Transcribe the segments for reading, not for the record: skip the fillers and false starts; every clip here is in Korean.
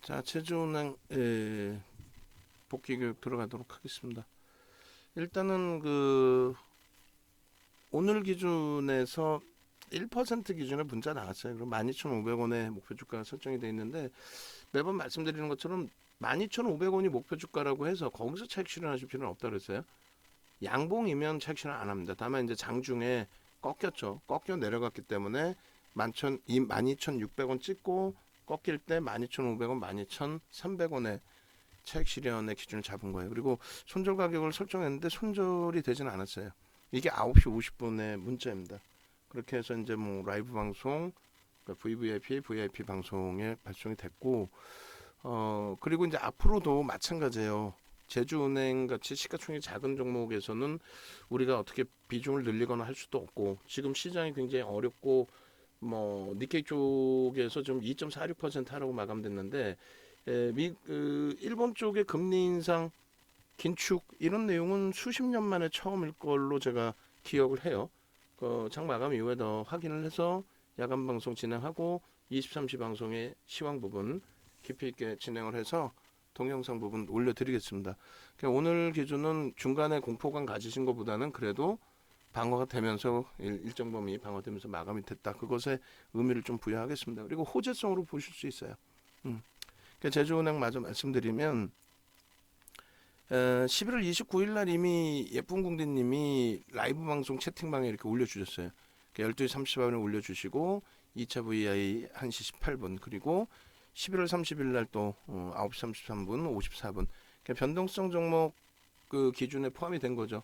자, 제주은행 복귀 교육 들어가도록 하겠습니다. 일단은 오늘 기준에서 1% 기준에 문자 나왔어요. 그럼 12,500원의 목표 주가가 설정이 되어 있는데 매번 말씀드리는 것처럼 12,500원이 목표 주가라고 해서 거기서 차익 실현하실 필요는 없다 그랬어요. 양봉이면 차익 실현 안 합니다. 다만 이제 장중에 꺾였죠. 꺾여 내려갔기 때문에 12,600원 찍고 꺾일 때 12,500원, 12,300원에 차익 실현의 기준을 잡은 거예요. 그리고 손절 가격을 설정했는데 손절이 되지는 않았어요. 이게 9시 50분에 문자입니다. 그렇게 해서 이제 뭐 라이브 방송, 그러니까 VVIP, VIP 방송에 발송이 됐고, 그리고 이제 앞으로도 마찬가지예요. 제주은행 같이 시가총액이 작은 종목에서는 우리가 어떻게 비중을 늘리거나 할 수도 없고, 지금 시장이 굉장히 어렵고, 뭐 니케이 쪽에서 좀 2.46% 하라고 마감됐는데, 일본 쪽의 금리 인상 긴축 이런 내용은 수십 년 만에 처음일 걸로 제가 기억을 해요. 장 마감 이후에 더 확인을 해서 야간 방송 진행하고 23시 방송의 시황 부분 깊이 있게 진행을 해서 동영상 부분 올려드리겠습니다. 그러니까 오늘 기준은 중간에 공포감 가지신 것보다는 그래도 방어가 되면서 일정 범위 방어되면서 마감이 됐다. 그것에 의미를 좀 부여하겠습니다. 그리고 호재성으로 보실 수 있어요. 그러니까 제주은행 마저 말씀드리면 11월 29일 날 이미 예쁜 궁디님이 라이브 방송 채팅방에 이렇게 올려주셨어요. 12시 30분에 올려주시고 2차 VI 1시 18분 그리고 11월 30일 날 또 9시 33분 54분 변동성 종목 그 기준에 포함이 된 거죠.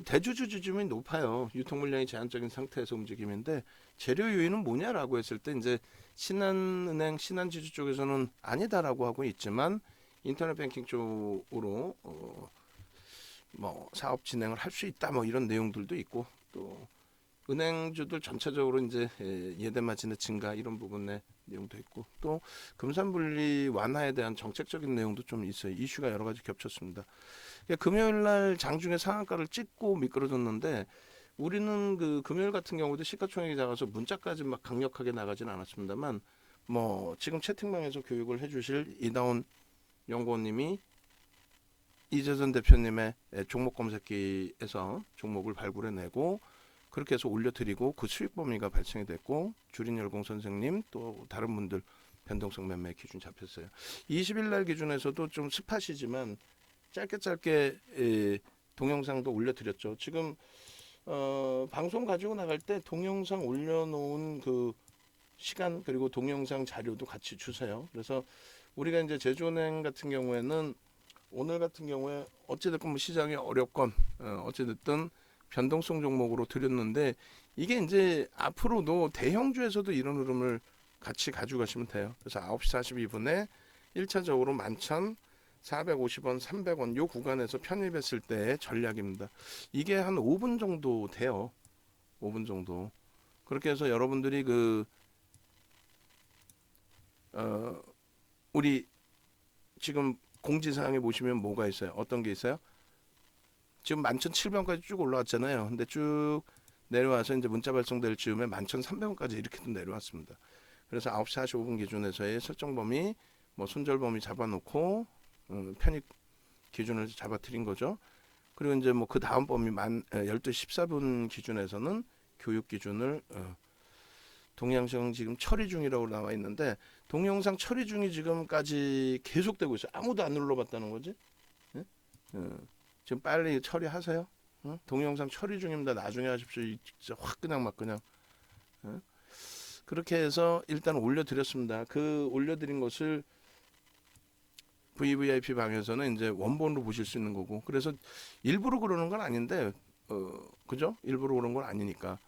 대주주 지점이 높아요. 유통 물량이 제한적인 상태에서 움직임인데 재료 요인은 뭐냐라고 했을 때 이제 신한은행, 신한지주 쪽에서는 아니다라고 하고 있지만 인터넷 뱅킹 쪽으로 뭐 사업 진행을 할 수 있다 뭐 이런 내용들도 있고 또 은행주들 전체적으로 이제 예대 마진의 증가 이런 부분의 내용도 있고 또 금산분리 완화에 대한 정책적인 내용도 좀 있어요. 이슈가 여러 가지 겹쳤습니다. 그러니까 금요일 날 장중에 상한가를 찍고 미끄러졌는데 우리는 그 금요일 같은 경우도 시가총액이 작아서 문자까지 막 강력하게 나가지는 않았습니다만 뭐 지금 채팅방에서 교육을 해주실 이다운 연구원님이 이재선 대표님의 종목 검색기에서 종목을 발굴해내고 그렇게 해서 올려드리고 그 수익 범위가 발생이 됐고 주린열공 선생님 또 다른 분들 변동성 매매 기준 잡혔어요. 20일 날 기준에서도 좀 스팟이지만 짧게 동영상도 올려드렸죠. 지금 방송 가지고 나갈 때 동영상 올려놓은 그 시간 그리고 동영상 자료도 같이 주세요. 그래서 우리가 이제 제주은행 같은 경우에는 오늘 같은 경우에 어찌됐건 뭐 시장이 어렵건 어찌됐든 변동성 종목으로 드렸는데 이게 이제 앞으로도 대형주에서도 이런 흐름을 같이 가지고 가시면 돼요. 그래서 9시 42분에 1차적으로 11,450원, 300원 요 구간에서 편입했을 때의 전략입니다. 이게 한 5분 정도 돼요. 5분 정도. 그렇게 해서 여러분들이 우리 지금 공지사항에 보시면 뭐가 있어요? 어떤 게 있어요? 지금 11,700원까지 쭉 올라왔잖아요. 근데 쭉 내려와서 이제 문자 발송될 즈음에 11,300원까지 이렇게도 내려왔습니다. 그래서 9시 45분 기준에서의 설정 범위, 뭐 손절 범위 잡아놓고 편입 기준을 잡아드린 거죠. 그리고 이제 뭐 그 다음 범위 12시 14분 기준에서는 교육 기준을 동영상 지금 처리 중이라고 나와 있는데 동영상 처리 중이 지금까지 계속되고 있어요. 아무도 안 눌러봤다는 거지. 예? 지금 빨리 처리하세요. 동영상 처리 중입니다. 나중에 하십시오. 진짜 확 그냥 막 그냥. 그렇게 해서 일단 올려드렸습니다. 그 올려드린 것을 VVIP 방에서는 이제 원본으로 보실 수 있는 거고. 그래서 일부러 그러는 건 아닌데, 그죠? 일부러 그런 건 아니니까.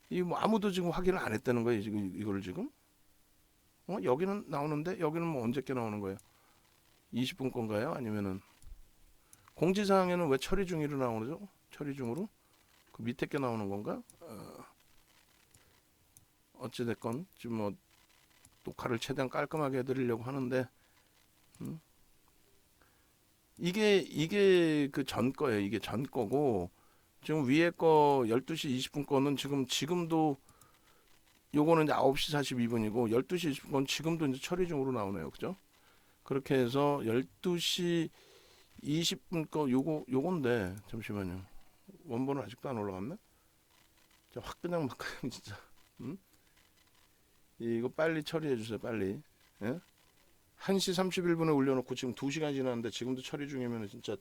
이 뭐 아무도 지금 확인을 안 했다는 거예요. 지금 이걸 지금. 여기는 나오는데 여기는 뭐 언제께 나오는 거예요? 20분 건가요? 아니면은 공지사항에는 왜 처리 중으로 나오죠? 처리 중으로? 그 밑에 게 나오는 건가? 어찌됐건 지금 뭐 녹화를 최대한 깔끔하게 해드리려고 하는데 이게 그 전 거예요. 이게 전 거고 지금 위에 거 12시 20분 거는 지금도 요거는 이제 9시 42분이고 12시 20분 지금도 이제 처리 중으로 나오네요. 그죠? 그렇게 해서 12시 20분 거 요건데 잠시만요. 원본은 아직도 안 올라갔네. 자, 확 그냥 막 진짜. 음? 이거 빨리 처리해 주세요. 빨리. 예? 1시 31분에 올려놓고 지금 2시간 지났는데 지금도 처리 중이면 진짜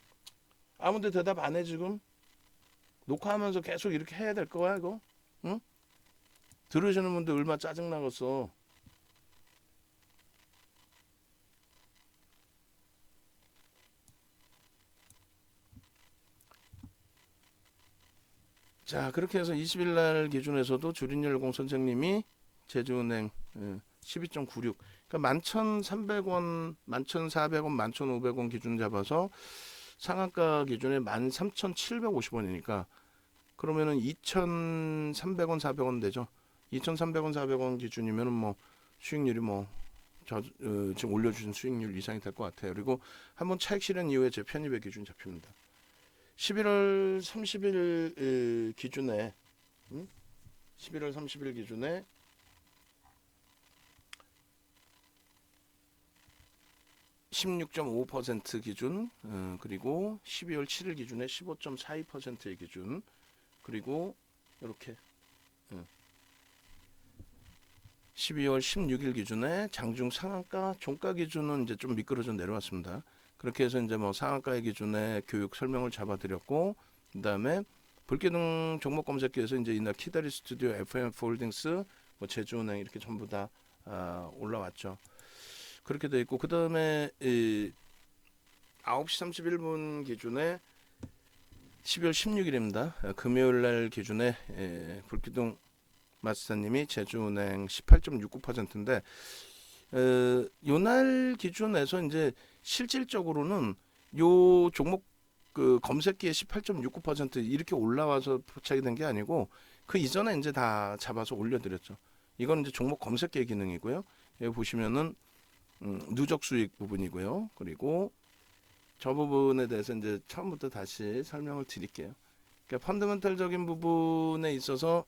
아무데 대답 안 해 지금? 녹화하면서 계속 이렇게 해야 될 거야 이거? 응? 들으시는 분들 얼마나 짜증 나겠어. 자, 그렇게 해서 20일 날 기준에서도 주린열공 선생님이 제주은행 12.96, 그러니까 11,300원, 11,400원, 11,500원 기준 잡아서 상한가 기준에 13,750원이니까 그러면은 2,300원, 400원 되죠. 2,300원, 400원 기준이면은 뭐 수익률이 뭐 지금 올려주신 수익률 이상이 될 것 같아요. 그리고 한번 차익 실현 이후에 제 편입의 기준이 잡힙니다. 11월 30일 기준에 11월 30일 기준에 16.5% 기준, 그리고 12월 7일 기준에 15.42%의 기준, 그리고 이렇게 12월 16일 기준에 장중 상한가 종가 기준은 이제 좀 미끄러져 내려왔습니다. 그렇게 해서 이제 뭐 상한가의 기준에 교육 설명을 잡아드렸고, 그 다음에 불기둥 종목 검색기에서 이제 이날 키다리 스튜디오, FM홀딩스, 뭐 제주은행 이렇게 전부 다 올라왔죠. 그렇게 돼 있고, 그 다음에 9시 31분 기준에 12월 16일입니다. 금요일 날 기준에 불기둥 마스터님이 제주은행 18.69%인데 요날 기준에서 이제 실질적으로는 요 종목 그 검색기에 18.69% 이렇게 올라와서 포착이 된 게 아니고 그 이전에 이제 다 잡아서 올려드렸죠. 이건 이제 종목 검색기의 기능이고요. 여기 보시면은 누적 수익 부분이고요. 그리고 저 부분에 대해서 이제 처음부터 다시 설명을 드릴게요. 그러니까 펀더멘털적인 부분에 있어서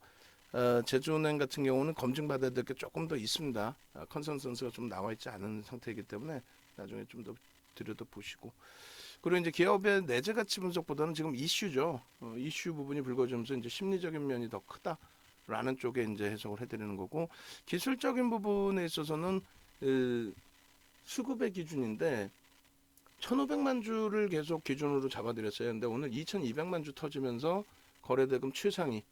제주은행 같은 경우는 검증받아야 될 게 조금 더 있습니다. 컨센서스가 좀 나와 있지 않은 상태이기 때문에 나중에 좀 더 들여다 보시고, 그리고 이제 기업의 내재 가치 분석보다는 지금 이슈죠. 이슈 부분이 불거지면서 이제 심리적인 면이 더 크다라는 쪽에 이제 해석을 해드리는 거고, 기술적인 부분에 있어서는 수급의 기준인데 1,500만 주를 계속 기준으로 잡아드렸어요. 근데 오늘 2,200만 주 터지면서 거래대금 최상위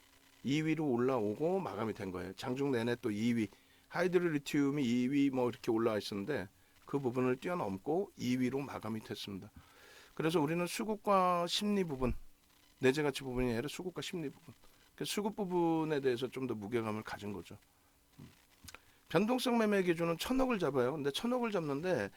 2위로 올라오고 마감이 된 거예요. 장중 내내 또 2위 하이드로리튬이 2위 뭐 이렇게 올라와 있었는데 그 부분을 뛰어넘고 2위로 마감이 됐습니다. 그래서 우리는 수급과 심리 부분, 내재 가치 부분이 아니라 수급과 심리 부분, 수급 부분에 대해서 좀 더 무게감을 가진 거죠. 변동성 매매 기준은 1,000억을 잡아요. 근데 1,000억을 잡는데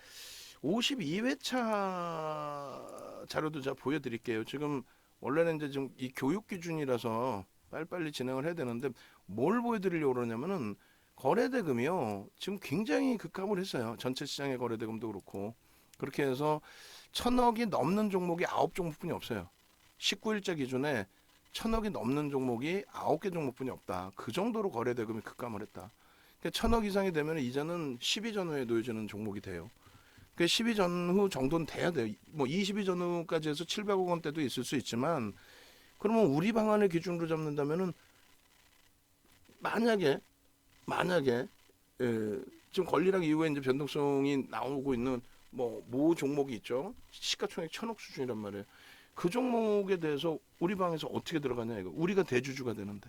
52회차 자료도 제가 보여드릴게요. 지금 원래는 이제 지금 이 교육 기준이라서 빨리빨리 진행을 해야 되는데 뭘 보여드리려고 그러냐면은 거래대금이요. 지금 굉장히 급감을 했어요. 전체 시장의 거래대금도 그렇고. 그렇게 해서 1,000억이 넘는 종목이 9종목뿐이 없어요. 19일자 기준에 1,000억이 넘는 종목이 9개 종목뿐이 없다. 그 정도로 거래대금이 급감을 했다. 1,000억 이상이 되면 이제는 10위 전후에 놓여지는 종목이 돼요. 그 10위 전후 정도는 돼야 돼요. 뭐 20위 전후까지 해서 700억 원대도 있을 수 있지만, 그러면 우리 방안을 기준으로 잡는다면은 만약에 지금 권리락 이후에 이제 변동성이 나오고 있는 모 종목이 있죠. 시가총액 1,000억 수준이란 말이에요. 그 종목에 대해서 우리 방에서 어떻게 들어가냐 이거. 우리가 대주주가 되는데.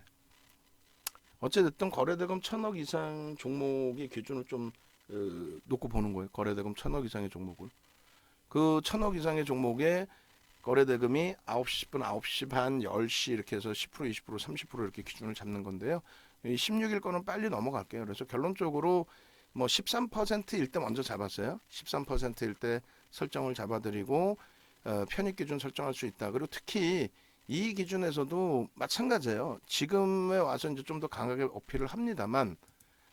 어쨌든 거래대금 1,000억 이상 종목의 기준을 좀 놓고 보는 거예요. 거래대금 1,000억 이상의 종목을. 그 1,000억 이상의 종목에 거래대금이 9시 10분, 9시 반, 10시 이렇게 해서 10%, 20%, 30% 이렇게 기준을 잡는 건데요. 16일 거는 빨리 넘어갈게요. 그래서 결론적으로 뭐 13%일 때 먼저 잡았어요. 13%일 때 설정을 잡아드리고 편입 기준 설정할 수 있다. 그리고 특히 이 기준에서도 마찬가지예요. 지금에 와서 이제 좀 더 강하게 어필을 합니다만,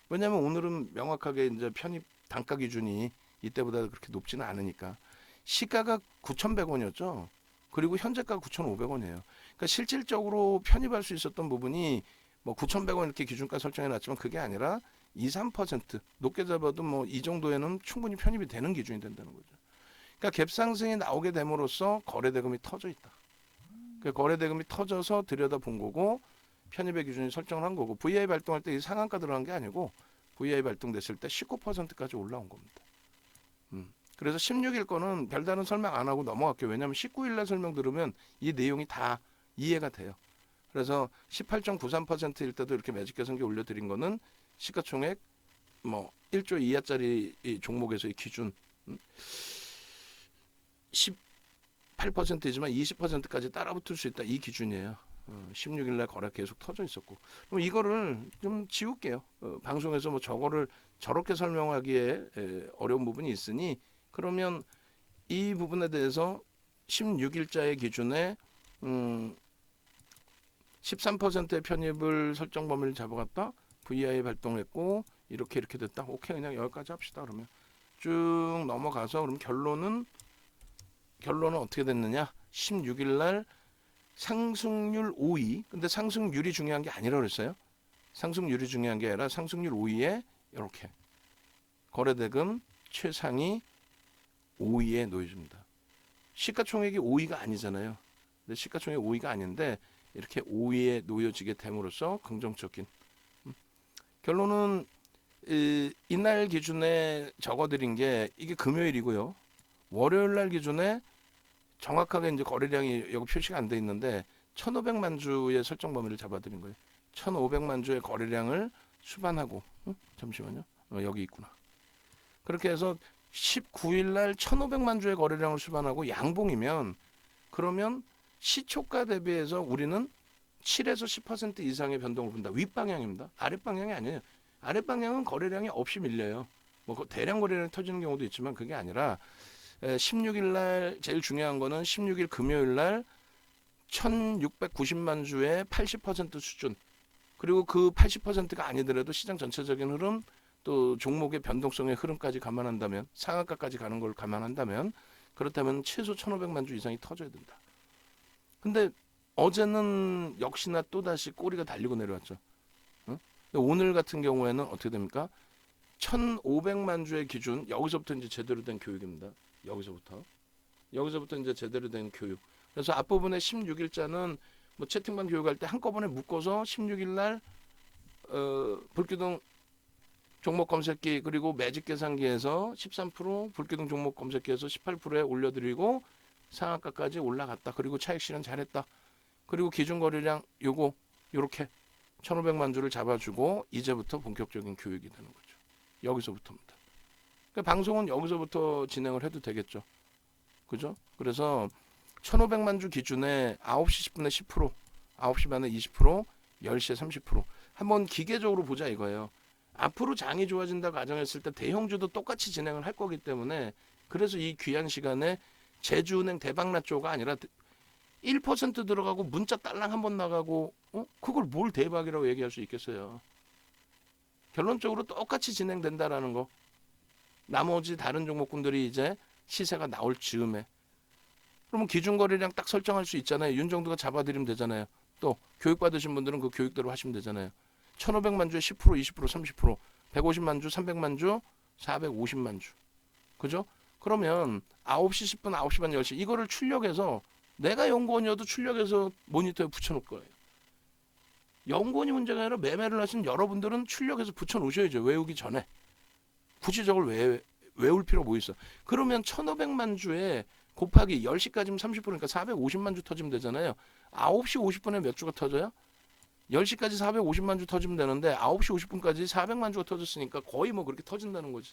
왜냐하면 오늘은 명확하게 이제 편입 단가 기준이 이때보다 그렇게 높지는 않으니까. 시가가 9,100원이었죠. 그리고 현재가 9,500원이에요. 그러니까 실질적으로 편입할 수 있었던 부분이 뭐 9,100원 이렇게 기준가 설정해 놨지만 그게 아니라 2, 3% 높게 잡아도 뭐 이 정도에는 충분히 편입이 되는 기준이 된다는 거죠. 그러니까 갭 상승이 나오게 됨으로써 거래대금이 터져 있다. 그 거래대금이 터져서 들여다본 거고 편입의 기준이 설정을 한 거고 VI 발동할 때 이 상한가 들어간 게 아니고 VI 발동됐을 때 19%까지 올라온 겁니다. 그래서 16일 거는 별다른 설명 안 하고 넘어갈게요. 왜냐하면 19일 날 설명 들으면 이 내용이 다 이해가 돼요. 그래서 18.93%일 때도 이렇게 매직 개선기 올려드린 거는 시가총액 뭐 1조 이하짜리 이 종목에서의 기준 18%이지만 20%까지 따라붙을 수 있다 이 기준이에요. 16일 날 거래 계속 터져 있었고 그럼 이거를 좀 지울게요. 방송에서 뭐 저거를 저렇게 설명하기에 어려운 부분이 있으니 그러면 이 부분에 대해서 16일자의 기준에 13%의 편입을 설정 범위를 잡아갔다. VI 발동했고 이렇게 됐다. 오케이 그냥 여기까지 합시다. 그러면 쭉 넘어가서 그럼 결론은 어떻게 됐느냐? 16일 날 상승률 5위. 근데 상승률이 중요한 게 아니라 그랬어요. 상승률이 중요한 게 아니라 상승률 5위에 이렇게 거래대금 최상위 5위에 놓여집니다. 시가총액이 5위가 아니잖아요. 근데 시가총액 5위가 아닌데 이렇게 5위에 놓여지게 됨으로써 긍정적인 결론은 이날 기준에 적어드린 게 이게 금요일이고요. 월요일 날 기준에 정확하게 이제 거래량이 여기 표시가 안 돼 있는데 1,500만 주의 설정 범위를 잡아드린 거예요. 1,500만 주의 거래량을 수반하고 잠시만요. 여기 있구나. 그렇게 해서 19일 날 1,500만 주의 거래량을 수반하고 양봉이면 그러면 시초가 대비해서 우리는 7에서 10% 이상의 변동을 본다. 윗방향입니다. 아랫방향이 아니에요. 아랫방향은 거래량이 없이 밀려요. 뭐 대량 거래량이 터지는 경우도 있지만 그게 아니라 16일 날 제일 중요한 거는 16일 금요일 날 1,690만 주의 80% 수준. 그리고 그 80%가 아니더라도 시장 전체적인 흐름 또 종목의 변동성의 흐름까지 감안한다면 상한가까지 가는 걸 감안한다면 그렇다면 최소 1,500만 주 이상이 터져야 된다. 근데 어제는 역시나 또다시 꼬리가 달리고 내려왔죠. 오늘 같은 경우에는 어떻게 됩니까? 1,500만 주의 기준 여기서부터 이제 제대로 된 교육입니다. 여기서부터 이제 제대로 된 교육. 그래서 앞부분에 16일자는 뭐 채팅방 교육할 때 한꺼번에 묶어서 16일 날 불기둥 종목 검색기 그리고 매직 계산기에서 13% 불기둥 종목 검색기에서 18%에 올려드리고 상한가까지 올라갔다. 그리고 차익 실현 잘했다. 그리고 기준 거래량 요렇게 1,500만 주를 잡아주고 이제부터 본격적인 교육이 되는 거죠. 여기서부터입니다. 그러니까 방송은 여기서부터 진행을 해도 되겠죠. 그죠? 그래서 1,500만 주 기준에 9시 10분에 10%, 9시 반에 20%, 10시에 30%. 한번 기계적으로 보자 이거예요. 앞으로 장이 좋아진다고 가정했을 때 대형주도 똑같이 진행을 할 거기 때문에 그래서 이 귀한 시간에 제주은행 대박났죠가 아니라 1% 들어가고 문자 딸랑 한번 나가고 그걸 뭘 대박이라고 얘기할 수 있겠어요. 결론적으로 똑같이 진행된다라는 거. 나머지 다른 종목군들이 이제 시세가 나올 즈음에 그러면 기준거래량 딱 설정할 수 있잖아요. 윤정도가 잡아드리면 되잖아요. 또 교육받으신 분들은 그 교육대로 하시면 되잖아요. 1,500만 주에 10%, 20%, 30%, 150만 주, 300만 주, 450만 주. 그죠? 그러면 9시 10분, 9시 반, 10시 이거를 출력해서 내가 연구원이어도 출력해서 모니터에 붙여놓을 거예요. 연구원이 문제가 아니라 매매를 하신 여러분들은 출력해서 붙여놓으셔야죠. 외우기 전에. 굳이 저걸 외울 필요 뭐 있어. 그러면 1,500만 주에 곱하기 10시까지면 30%니까 450만 주 터지면 되잖아요. 9시 50분에 몇 주가 터져요? 10시까지 450만 주 터지면 되는데 9시 50분까지 400만 주가 터졌으니까 거의 뭐 그렇게 터진다는 거지.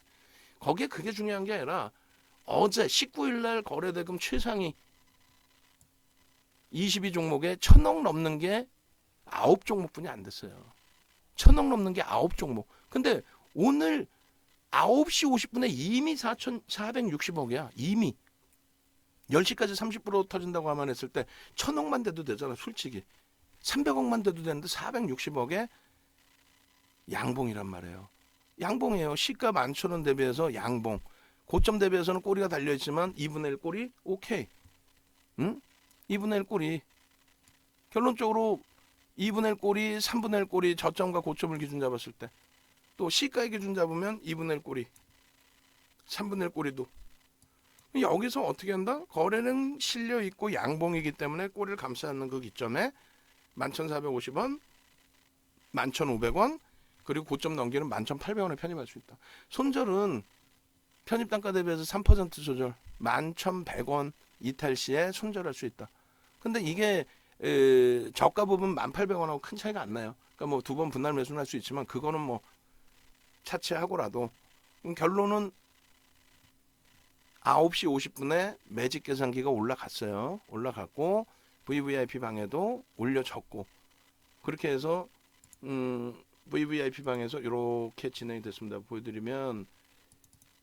거기에 그게 중요한 게 아니라 어제 19일 날 거래대금 최상위 22종목에 1,000억 넘는 게 9종목뿐이 안 됐어요. 1,000억 넘는 게 9종목. 근데 오늘 9시 50분에 이미 4,460억이야. 이미. 10시까지 30% 터진다고 하면 했을 때 1,000억만 돼도 되잖아. 솔직히. 300억만 돼도 되는데 460억에 양봉이란 말이에요. 양봉이에요. 시가 11,000원 대비해서 양봉. 고점 대비해서는 꼬리가 달려있지만 2분의 1 꼬리? 오케이. 응? 2분의 1 꼬리. 결론적으로 2분의 1 꼬리, 3분의 1 꼬리 저점과 고점을 기준 잡았을 때 또 시가의 기준 잡으면 2분의 1 꼬리, 3분의 1 꼬리도. 여기서 어떻게 한다? 거래는 실려 있고 양봉이기 때문에 꼬리를 감싸 안는 그 기점에 11,450원, 11,500원, 그리고 고점 넘기는 11,800원에 편입할 수 있다. 손절은 편입 단가 대비해서 3% 조절, 11,100원 이탈 시에 손절할 수 있다. 근데 이게 저가 부분 18,000원하고 큰 차이가 안 나요. 그러니까 뭐 두 번 분할 매수는 할 수 있지만 그거는 뭐 차치하고라도. 결론은 9시 50분에 매직 계산기가 올라갔어요. 올라갔고 VVIP 방에도 올려졌고, 그렇게 해서 VVIP 방에서 이렇게 진행이 됐습니다. 보여드리면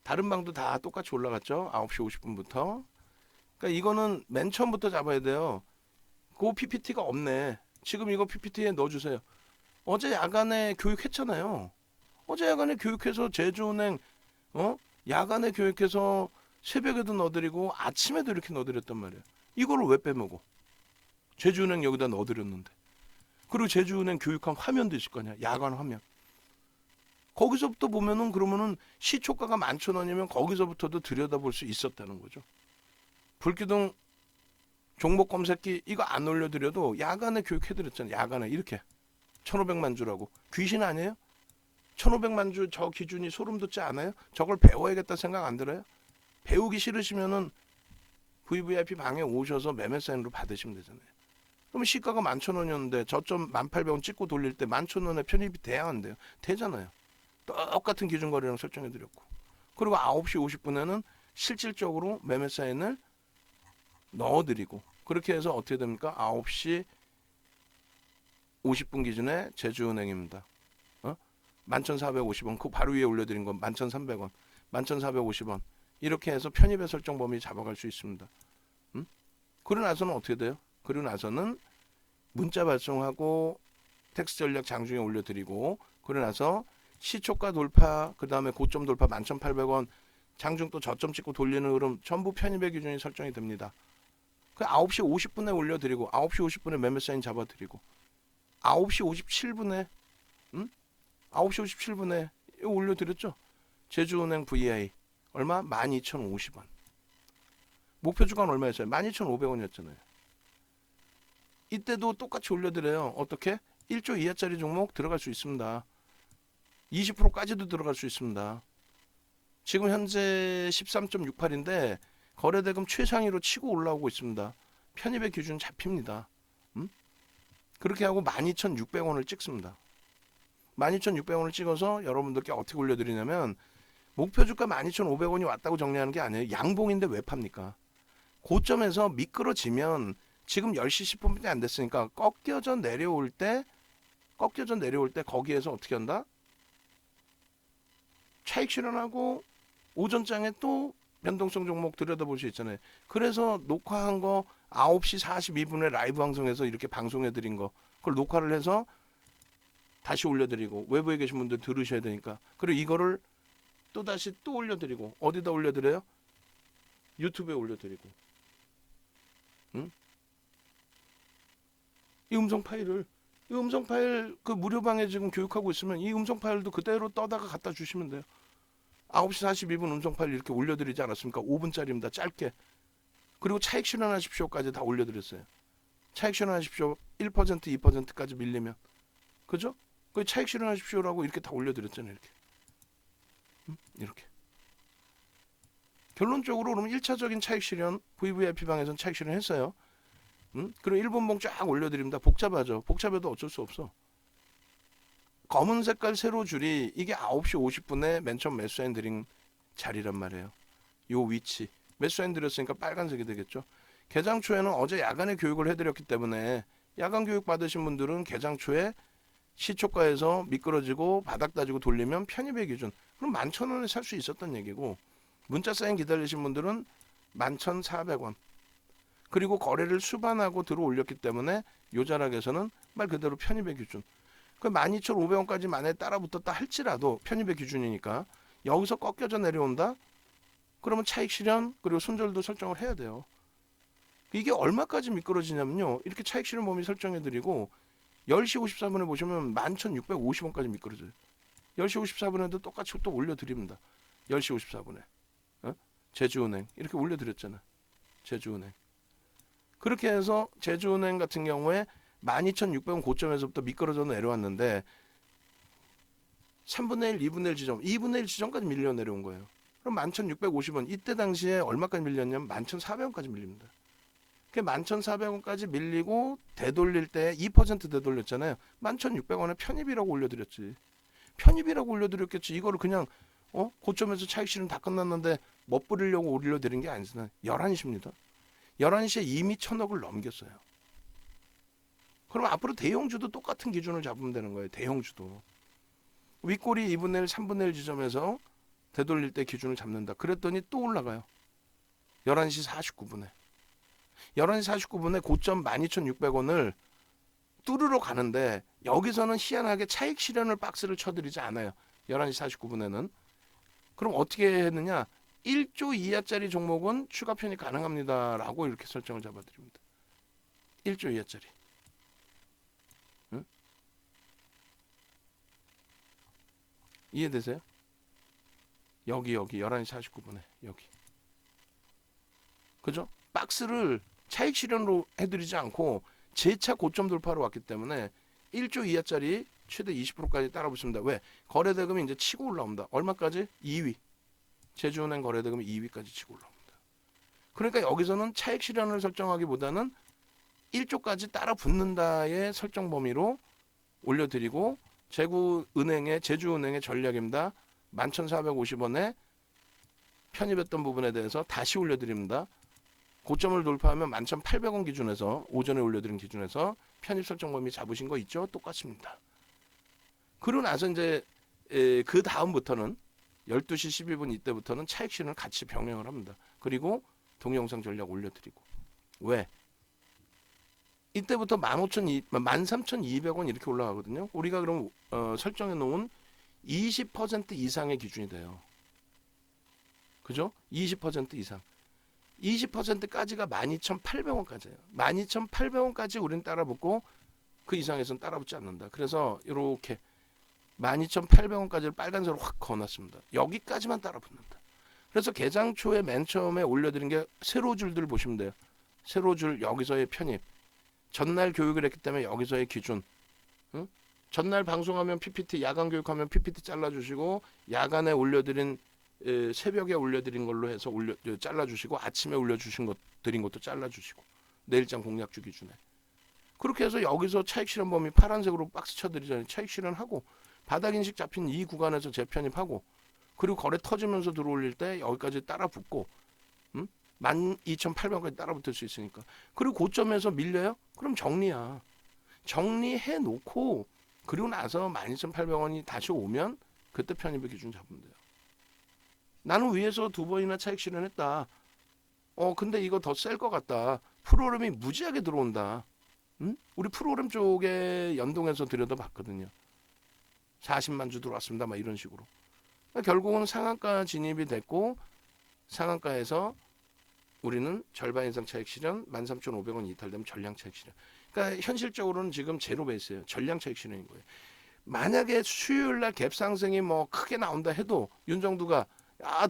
다른 방도 다 똑같이 올라갔죠. 9시 50분부터. 그러니까 이거는 맨 처음부터 잡아야 돼요. 그 PPT가 없네. 지금 이거 PPT에 넣어주세요. 어제 야간에 교육했잖아요. 어제 야간에 교육해서 제주은행 야간에 교육해서 새벽에도 넣어드리고 아침에도 이렇게 넣어드렸단 말이에요. 이거를 왜 빼먹어? 제주은행 여기다 넣어드렸는데. 그리고 제주은행 교육한 화면도 있을 거 아니야. 야간 화면. 거기서부터 보면은 그러면은 시초가가 11,000원이면 거기서부터도 들여다볼 수 있었다는 거죠. 불기둥 종목 검색기 이거 안 올려드려도 야간에 교육해드렸잖아요. 야간에 이렇게 1,500만 주라고. 귀신 아니에요? 1,500만 주 저 기준이 소름 돋지 않아요? 저걸 배워야겠다 생각 안 들어요? 배우기 싫으시면은 VVIP 방에 오셔서 매매 사인으로 받으시면 되잖아요. 그러면 시가가 11,000원이었는데 저점 18,000원 찍고 돌릴 때 11,000원에 편입이 돼야 안 돼요? 되잖아요. 똑같은 기준 거래량 설정해 드렸고. 그리고 9시 50분에는 실질적으로 매매 사인을 넣어 드리고, 그렇게 해서 어떻게 됩니까? 9시 50분 기준에 제주은행입니다. 11,450원, 그 바로 위에 올려드린 건 11,300원, 11,450원. 이렇게 해서 편입의 설정 범위 잡아갈 수 있습니다. 그러고 나서는 어떻게 돼요? 그리고 나서는 문자 발송하고 텍스트 전략 장중에 올려드리고, 그러고 나서 시초가 돌파, 그 다음에 고점 돌파 11,800원, 장중 또 저점 찍고 돌리는 흐름 전부 편입의 기준이 설정이 됩니다. 그 9시 50분에 올려드리고 9시 50분에 매매 사인 잡아드리고 9시 57분에 9시 57분에 올려드렸죠. 제주은행 VI 얼마? 12,050원. 목표 주가는 얼마였어요? 12,500원이었잖아요. 이때도 똑같이 올려드려요. 어떻게? 1조 이하짜리 종목 들어갈 수 있습니다. 20%까지도 들어갈 수 있습니다. 지금 현재 13.68인데 거래대금 최상위로 치고 올라오고 있습니다. 편입의 기준 잡힙니다. 그렇게 하고 12,600원을 찍습니다. 12,600원을 찍어서 여러분들께 어떻게 올려드리냐면, 목표 주가 12,500원이 왔다고 정리하는 게 아니에요. 양봉인데 왜 팝니까? 고점에서 미끄러지면 지금 10시 10분밖에 안 됐으니까 꺾여져 내려올 때 거기에서 어떻게 한다? 차익 실현하고 오전장에 또 변동성 종목 들여다볼 수 있잖아요. 그래서 녹화한 거 9시 42분에 라이브 방송에서 이렇게 방송해 드린 거, 그걸 녹화를 해서 다시 올려드리고, 외부에 계신 분들 들으셔야 되니까. 그리고 이거를 또 다시 또 올려드리고, 어디다 올려드려요? 유튜브에 올려드리고. 이 음성 파일 그 무료방에 지금 교육하고 있으면 이 음성 파일도 그대로 떠다가 갖다 주시면 돼요. 9시 42분 음성 파일 이렇게 올려드리지 않았습니까? 5분짜리입니다. 짧게. 그리고 차익 실현하십시오까지 다 올려드렸어요. 차익 실현하십시오 1% 2%까지 밀리면, 그죠? 그 차익 실현하십시오라고 이렇게 다 올려드렸잖아요. 이렇게. 결론적으로 그러면 1차적인 차익 실현, VVIP 방에서는 차익 실현 했어요. 그리고 1분봉 쫙 올려드립니다. 복잡하죠. 복잡해도 어쩔 수 없어. 검은 색깔 세로 줄이 이게 9시 50분에 맨 처음 매수 사인 드린 자리란 말이에요. 요 위치. 매수 사인 드렸으니까 빨간색이 되겠죠. 개장 초에는 어제 야간에 교육을 해드렸기 때문에 야간 교육 받으신 분들은 개장 초에 시초가에서 미끄러지고 바닥 따지고 돌리면 편입의 기준, 그럼 11,000원에 살 수 있었던 얘기고, 문자 사인 기다리신 분들은 11,400원. 그리고 거래를 수반하고 들어 올렸기 때문에 요 자락에서는 말 그대로 편입의 기준. 그 12,500원까지 만에 따라 붙었다 할지라도 편입의 기준이니까 여기서 꺾여져 내려온다? 그러면 차익 실현 그리고 손절도 설정을 해야 돼요. 이게 얼마까지 미끄러지냐면요. 이렇게 차익 실현 범위 설정해 드리고 10시 54분에 보시면 11,650원까지 미끄러져요. 10시 54분에도 똑같이 또 올려드립니다. 10시 54분에 제주은행 이렇게 올려드렸잖아. 제주은행. 그렇게 해서 제주은행 같은 경우에 12,600원 고점에서부터 미끄러져 내려왔는데 3분의 1, 2분의 1 지점, 2분의 1 지점까지 밀려 내려온 거예요. 그럼 11,650원. 이때 당시에 얼마까지 밀렸냐면 11,400원까지 밀립니다. 11,400원까지 밀리고 되돌릴 때 2% 되돌렸잖아요. 11,600원에 편입이라고 올려드렸지. 편입이라고 올려드렸겠지. 이거를 그냥 고점에서 차익 실현 다 끝났는데 멋부리려고 올려드린 게 아니잖아요. 11시입니다. 11시에 이미 1,000억을 넘겼어요. 그럼 앞으로 대형주도 똑같은 기준을 잡으면 되는 거예요. 대형주도. 윗꼬리 2분의 1, 3분의 1 지점에서 되돌릴 때 기준을 잡는다. 그랬더니 또 올라가요. 11시 49분에. 11시 49분에 고점 12,600원을 뚫으러 가는데 여기서는 희한하게 차익 실현을 박스를 쳐드리지 않아요. 11시 49분에는. 그럼 어떻게 했느냐? 1조 이하짜리 종목은 추가 편입 가능합니다. 라고 이렇게 설정을 잡아드립니다. 1조 이하짜리. 응? 이해되세요? 여기 11시 49분에 여기. 그죠? 박스를 차익 실현으로 해드리지 않고 재차 고점 돌파로 왔기 때문에 1조 이하짜리 최대 20%까지 따라 붙습니다. 왜? 거래대금이 이제 치고 올라옵니다. 얼마까지? 2위. 제주은행 거래대금이 2위까지 치고 올라옵니다. 그러니까 여기서는 차익 실현을 설정하기보다는 1조까지 따라 붙는다의 설정 범위로 올려드리고 제주은행의 전략입니다. 11,450원에 편입했던 부분에 대해서 다시 올려드립니다. 고점을 돌파하면 11,800원 기준에서 오전에 올려드린 기준에서 편입 설정 범위 잡으신 거 있죠? 똑같습니다. 그러고 나서 이제 그 다음부터는 12시 12분 이때부터는 차익 실현을 같이 병행을 합니다. 그리고 동영상 전략 올려드리고. 왜? 이때부터 13,200원 이렇게 올라가거든요. 우리가 그럼 설정해 놓은 20% 이상의 기준이 돼요. 그죠? 20% 이상. 20%까지가 12,800원까지예요. 12,800원까지 우리는 따라붙고 그 이상에서는 따라붙지 않는다. 그래서 이렇게 12,800원까지를 빨간색으로 확 그어놨습니다. 여기까지만 따라붙는다. 그래서 개장 초에 맨 처음에 올려드린 게 세로줄들 보시면 돼요. 세로줄 여기서의 편입. 전날 교육을 했기 때문에 여기서의 기준. 응? 전날 방송하면 PPT, 야간 교육하면 PPT 잘라주시고 야간에 올려드린 새벽에 올려드린 걸로 해서 잘라주시고 아침에 드린 것도 잘라주시고 내일장 공략주 기준에 그렇게 해서 여기서 차익 실현 범위 파란색으로 박스 쳐드리잖아요. 차익 실현하고 바닥 인식 잡힌 이 구간에서 재편입하고 그리고 거래 터지면서 들어올릴 때 여기까지 따라 붙고 12,800원까지 따라 붙을 수 있으니까 그리고 고점에서 밀려요? 그럼 정리야. 정리해 놓고 그리고 나서 12,800원이 다시 오면 그때 편입의 기준 잡으면 돼요. 나는 위에서 2번이나 차익 실현했다. 근데 이거 더 셀 것 같다. 프로그램이 무지하게 들어온다. 응? 우리 프로그램 쪽에 연동해서 들여다봤거든요. 40만 주 들어왔습니다. 막 이런 식으로. 그러니까 결국은 상한가 진입이 됐고 상한가에서 우리는 절반 이상 차익 실현 13,500원 이탈되면 전량 차익 실현. 그러니까 현실적으로는 지금 제로 베이스예요. 전량 차익 실현인 거예요. 만약에 수요일날 갭 상승이 뭐 크게 나온다 해도 윤정두가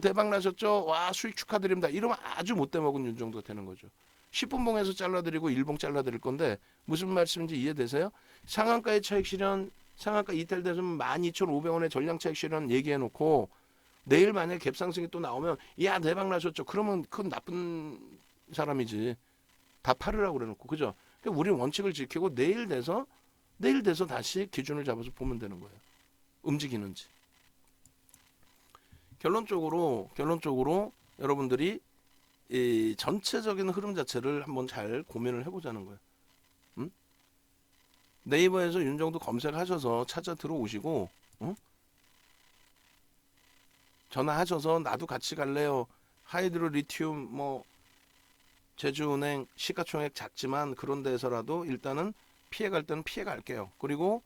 대박 나셨죠? 와 수익 축하드립니다. 이러면 아주 못돼 먹은 윤정도가 되는 거죠. 10분봉에서 잘라드리고 1봉 잘라드릴 건데 무슨 말씀인지 이해되세요? 상한가의 차익 실현 상한가 이탈되면 12,500원의 전량 차익 실현 얘기해놓고 내일 만약에 갭 상승이 또 나오면 야 대박 나셨죠? 그러면 그건 나쁜 사람이지. 다 팔으라고 그래놓고 그죠? 그러니까 우리는 원칙을 지키고 내일 돼서 다시 기준을 잡아서 보면 되는 거예요. 움직이는지. 결론적으로 여러분들이 이 전체적인 흐름 자체를 한번 잘 고민을 해보자는 거예요. 네이버에서 윤정도 검색하셔서 찾아 들어오시고 전화하셔서 나도 같이 갈래요. 하이드로 리튬 뭐 제주은행 시가총액 작지만 그런 데서라도 일단은 피해갈 때는 피해갈게요. 그리고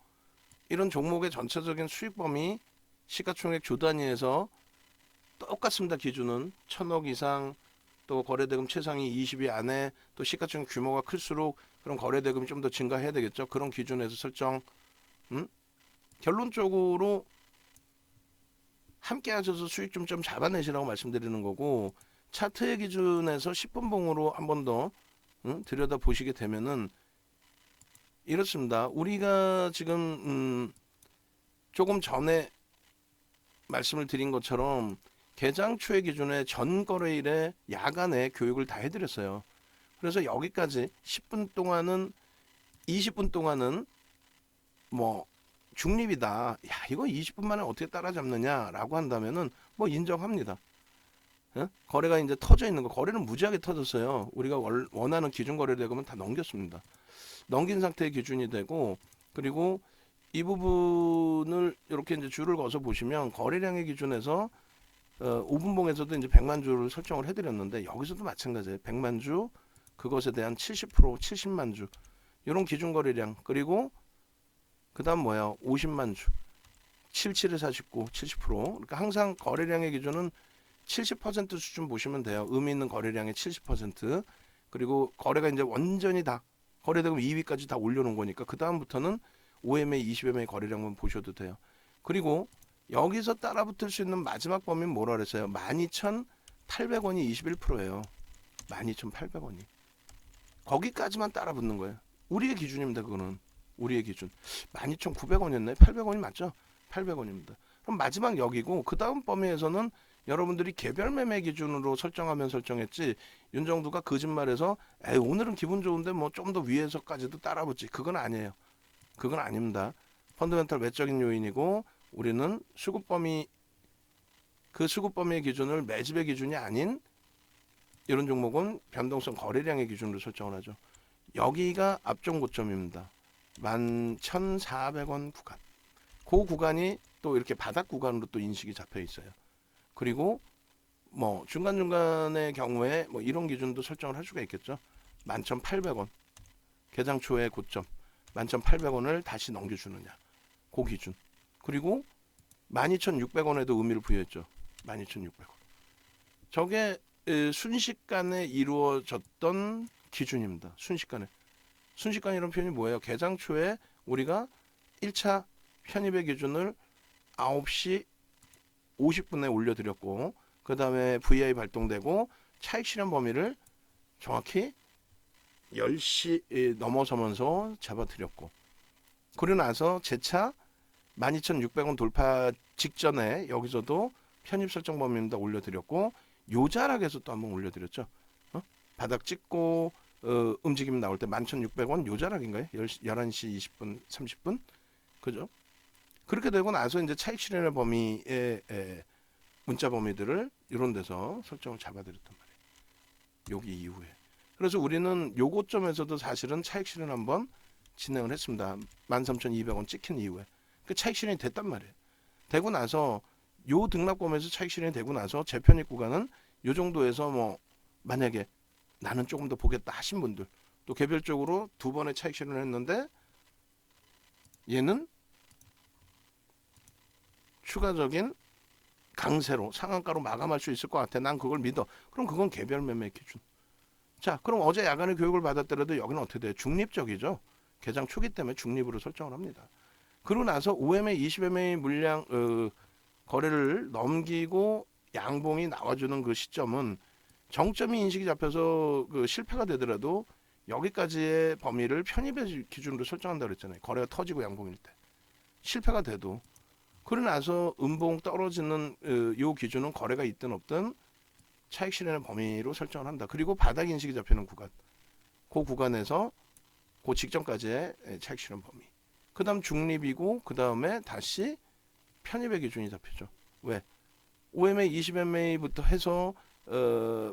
이런 종목의 전체적인 수익 범위 시가총액 주 단위에서 똑같습니다. 기준은 1,000억 이상 또 거래대금 최상위 20위 안에 또 시가총액 규모가 클수록 그럼 거래대금이 좀 더 증가해야 되겠죠. 그런 기준에서 설정. 결론적으로 함께 하셔서 수익 좀 잡아내시라고 말씀드리는 거고, 차트의 기준에서 10분 봉으로 한 번 더 들여다 보시게 되면은 이렇습니다. 우리가 지금 조금 전에 말씀을 드린 것처럼 개장 초의 기준에 전 거래일에 야간에 교육을 다 해드렸어요. 그래서 여기까지 10분 동안은 20분 동안은 뭐 중립이다. 야, 이거 20분 만에 어떻게 따라잡느냐라고 한다면은 뭐 인정합니다. 예? 거래가 이제 터져 있는 거, 거래는 무지하게 터졌어요. 우리가 원하는 기준 거래 대금은 다 넘겼습니다. 넘긴 상태의 기준이 되고, 그리고 이 부분을 이렇게 이제 줄을 그어서 보시면 거래량의 기준에서 5분봉에서도 이제 100만 주를 설정을 해드렸는데, 여기서도 마찬가지예요. 100만 주, 그것에 대한 70%, 70만 주 이런 기준 거래량, 그리고 그다음 뭐야, 50만 주, 77에 49, 70%. 그러니까 항상 거래량의 기준은 70% 수준 보시면 돼요. 의미 있는 거래량의 70%. 그리고 거래가 이제 완전히 다 거래대금 2위까지 다 올려놓은 거니까 그 다음부터는 5MA, 20MA 거래량만 보셔도 돼요. 그리고 여기서 따라붙을 수 있는 마지막 범위는 뭐라 그랬어요? 12,800원이 21%예요. 12,800원이. 거기까지만 따라붙는 거예요. 우리의 기준입니다. 그거는 우리의 기준. 12,900원이었나요? 800원이 맞죠? 800원입니다. 그럼 마지막 여기고, 그 다음 범위에서는 여러분들이 개별 매매 기준으로 설정하면 설정했지, 윤정두가 거짓말해서 에이 오늘은 기분 좋은데 뭐 좀 더 위에서까지도 따라붙지, 그건 아니에요. 그건 아닙니다. 펀더멘털 외적인 요인이고, 우리는 수급 범위, 그 수급 범위의 기준을 매집의 기준이 아닌 이런 종목은 변동성 거래량의 기준으로 설정을 하죠. 여기가 앞전 고점입니다. 11,400원 구간. 그 구간이 또 이렇게 바닥 구간으로 또 인식이 잡혀 있어요. 그리고 뭐 중간중간의 경우에 뭐 이런 기준도 설정을 할 수가 있겠죠. 11,800원. 개장 초의 고점 11,800원을 다시 넘겨주느냐. 그 기준. 그리고 12,600원에도 의미를 부여했죠. 12,600원. 저게 순식간에 이루어졌던 기준입니다. 순식간에. 순식간이라는 표현이 뭐예요? 개장 초에 우리가 1차 편입의 기준을 9시 50분에 올려드렸고, 그 다음에 VI 발동되고 차익 실현 범위를 정확히 10시 넘어서면서 잡아드렸고, 그러고 나서 재차 12,600원 돌파 직전에 여기서도 편입 설정 범위입니다. 올려드렸고, 요자락에서 또 한번 올려드렸죠. 바닥 찍고 움직임 나올 때 11,600원 요자락인가요? 11시 20분 30분 그죠? 그렇게 되고 나서 이제 차익 실현의 범위의 문자 범위들을 이런 데서 설정을 잡아드렸단 말이에요. 여기 이후에. 그래서 우리는 요 고점에서도 사실은 차익 실현 한번 진행을 했습니다. 13,200원 찍힌 이후에. 그 차익 실현이 됐단 말이에요. 되고 나서 요 등락범에서 차익 실현이 되고 나서 재편입 구간은 요 정도에서 뭐 만약에 나는 조금 더 보겠다 하신 분들, 또 개별적으로 두 번의 차익 실현을 했는데 얘는 추가적인 강세로 상한가로 마감할 수 있을 것 같아. 난 그걸 믿어. 그럼 그건 개별 매매 기준. 자, 그럼 어제 야간에 교육을 받았더라도 여기는 어떻게 돼요? 중립적이죠. 개장 초기 때문에 중립으로 설정을 합니다. 그러고 나서 5MA, 20MA 물량 거래를 넘기고 양봉이 나와주는 그 시점은 정점이 인식이 잡혀서 그 실패가 되더라도 여기까지의 범위를 편입의 기준으로 설정한다고 그랬잖아요. 거래가 터지고 양봉일 때. 실패가 돼도. 그러고 나서 음봉 떨어지는 요 기준은 거래가 있든 없든 차익 실현의 범위로 설정을 한다. 그리고 바닥 인식이 잡히는 구간. 그 구간에서 그 직전까지의 차익 실현 범위. 그 다음 중립이고, 그 다음에 다시 편입의 기준이 잡히죠. 왜? 5MA, 20MA부터 해서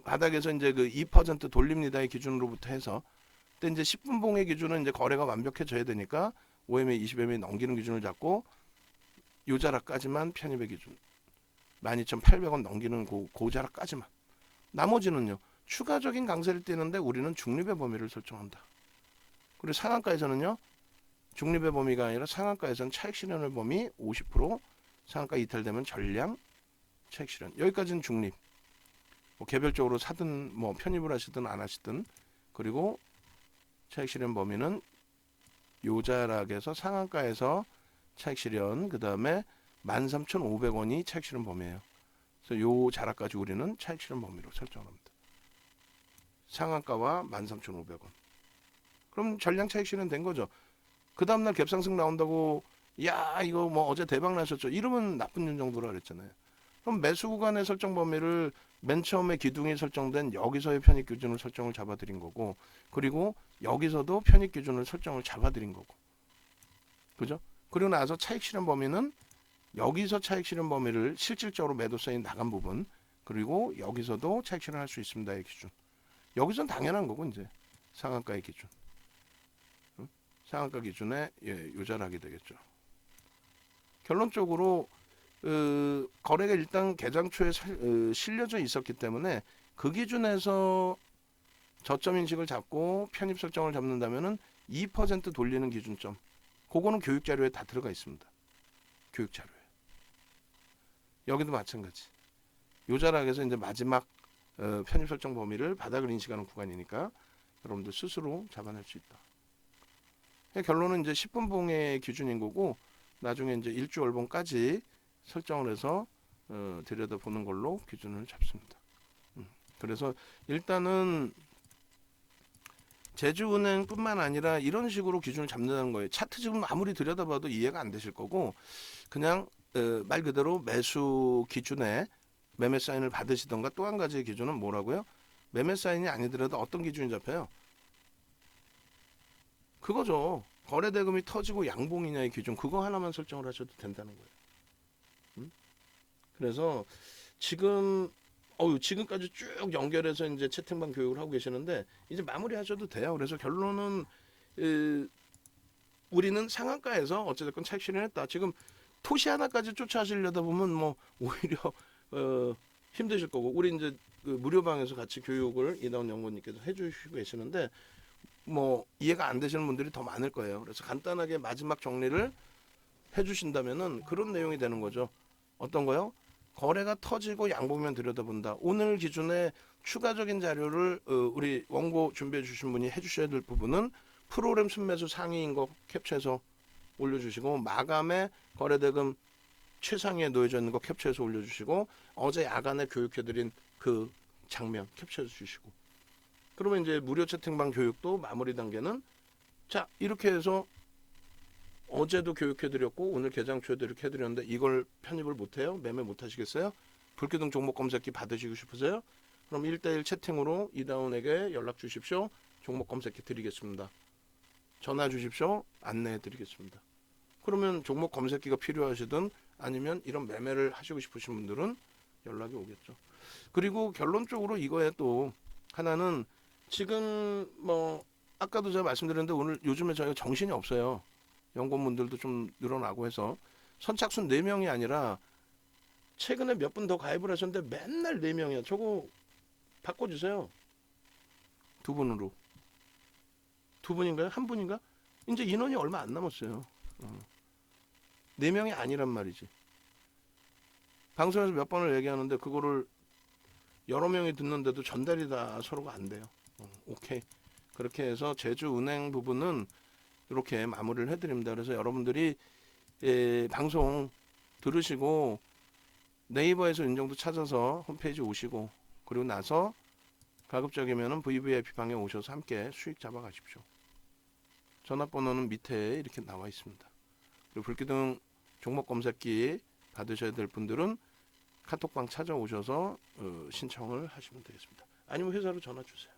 바닥에서 이제 그 2% 돌립니다의 기준으로부터 해서, 근데 이제 10분 봉의 기준은 이제 거래가 완벽해져야 되니까 5MA, 20MA 넘기는 기준을 잡고 요자락까지만 편입의 기준. 12,800원 넘기는 고자락까지만. 나머지는요. 추가적인 강세를 띠는데 우리는 중립의 범위를 설정한다. 그리고 상한가에서는요. 중립의 범위가 아니라 상한가에서는 차익 실현의 범위 50%, 상한가 이탈되면 전량 차익 실현. 여기까지는 중립. 뭐 개별적으로 사든 뭐 편입을 하시든 안 하시든. 그리고 차익 실현 범위는 요자락에서 상한가에서 차익 실현, 그 다음에 13,500원이 차익 실현 범위예요. 그래서 요 자락까지 우리는 차익 실현 범위로 설정합니다. 상한가와 13,500원. 그럼 전량 차익 실현 된 거죠. 그 다음날 갭상승 나온다고 야 이거 뭐 어제 대박 나셨죠. 이러면 나쁜 년 정도라 그랬잖아요. 그럼 매수 구간의 설정 범위를 맨 처음에 기둥이 설정된 여기서의 편입 기준을 설정을 잡아드린 거고, 그리고 여기서도 편입 기준을 설정을 잡아드린 거고, 그죠? 그리고 나서 차익 실현 범위는 여기서 차익 실현 범위를 실질적으로 매도세인 나간 부분, 그리고 여기서도 차익 실현할 수 있습니다의 기준. 여기선 당연한 거고 이제 상한가의 기준, 상한가 기준에 요절하게 되겠죠. 결론적으로 거래가 일단 개장 초에 실려져 있었기 때문에 그 기준에서 저점 인식을 잡고 편입 설정을 잡는다면은 2% 돌리는 기준점, 그거는 교육 자료에 다 들어가 있습니다. 교육 자료에. 여기도 마찬가지. 요 자락에서 이제 마지막 편입 설정 범위를 바닥을 인식하는 구간이니까 여러분들 스스로 잡아낼 수 있다. 결론은 이제 10분 봉의 기준인 거고, 나중에 이제 일주월봉까지 설정을 해서 들여다보는 걸로 기준을 잡습니다. 그래서 일단은 제주은행뿐만 아니라 이런 식으로 기준을 잡는다는 거예요. 차트 지금 아무리 들여다봐도 이해가 안 되실 거고, 그냥 말 그대로 매수 기준에 매매 사인을 받으시던가, 또 한 가지의 기준은 뭐라고요? 매매 사인이 아니더라도 어떤 기준이 잡혀요? 그거죠. 거래 대금이 터지고 양봉이냐의 기준, 그거 하나만 설정을 하셔도 된다는 거예요. 그래서 지금까지 쭉 연결해서 이제 채팅방 교육을 하고 계시는데 이제 마무리하셔도 돼요. 그래서 결론은 우리는 상한가에서 어찌됐건 차익 실현했다. 지금 토시 하나까지 쫓아하시려다 보면 뭐 오히려 힘드실 거고, 우리 이제 그 무료방에서 같이 교육을 이다운 연구원님께서 해주시고 계시는데 뭐 이해가 안 되시는 분들이 더 많을 거예요. 그래서 간단하게 마지막 정리를 해주신다면은 그런 내용이 되는 거죠. 어떤 거요? 거래가 터지고 양보면 들여다본다. 오늘 기준에 추가적인 자료를 우리 원고 준비해 주신 분이 해주셔야 될 부분은 프로그램 순매수 상위인 거 캡처해서 올려주시고, 마감에 거래대금 최상위에 놓여져 있는 거 캡처해서 올려주시고, 어제 야간에 교육해드린 그 장면 캡처해 주시고, 그러면 이제 무료 채팅방 교육도 마무리 단계는 자 이렇게 해서 어제도 교육해드렸고 오늘 개장 초에도 이렇게 해드렸는데 이걸 편입을 못해요? 매매 못하시겠어요? 불기둥 종목 검색기 받으시고 싶으세요? 그럼 1대1 채팅으로 이다운에게 연락 주십시오. 종목 검색기 드리겠습니다. 전화 주십시오. 안내해 드리겠습니다. 그러면 종목 검색기가 필요하시든 아니면 이런 매매를 하시고 싶으신 분들은 연락이 오겠죠. 그리고 결론적으로 이거에 또 하나는, 지금 뭐 아까도 제가 말씀드렸는데 오늘 요즘에 저희가 정신이 없어요. 연구원분들도 좀 늘어나고 해서 선착순 4명이 아니라 최근에 몇 분 더 가입을 하셨는데 맨날 4명이야. 저거 바꿔주세요. 2분으로. 2분인가요? 1분인가? 이제 인원이 얼마 안 남았어요. 4명이 아니란 말이지. 방송에서 몇 번을 얘기하는데 그거를 여러 명이 듣는데도 전달이 다 서로가 안 돼요. 오케이. 그렇게 해서 제주은행 부분은 이렇게 마무리를 해드립니다. 그래서 여러분들이 방송 들으시고 네이버에서 인정도 찾아서 홈페이지 오시고, 그리고 나서 가급적이면 VVIP 방에 오셔서 함께 수익 잡아가십시오. 전화번호는 밑에 이렇게 나와 있습니다. 그리고 불기둥 종목 검색기 받으셔야 될 분들은 카톡방 찾아오셔서 신청을 하시면 되겠습니다. 아니면 회사로 전화 주세요.